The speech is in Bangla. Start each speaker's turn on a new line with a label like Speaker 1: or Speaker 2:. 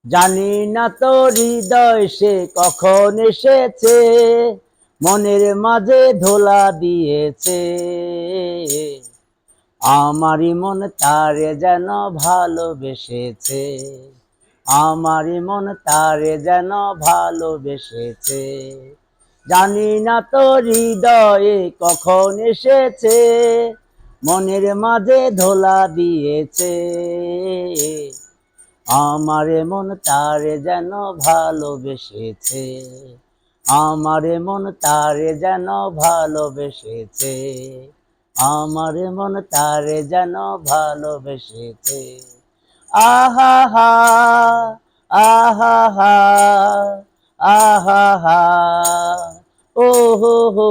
Speaker 1: জানি না তো হৃদয় সে কখন এসেছে, মনের মাঝে ধোলা দিয়েছে। আমারই মন তারে যেন ভালোবেসেছে, আমারই মন তারে যেন ভালোবেসেছে। জানি না তো হৃদয়ে কখন এসেছে, মনের মাঝে ধোলা দিয়েছে। আমারে মন তারে যেন ভালোবেসেছে, আমারে মন তারে যেন ভালোবেসেছে, আমারে মন তারে যেন ভালোবেসেছে। আহা হা, আহা হা, আহা হা, ও হো হো।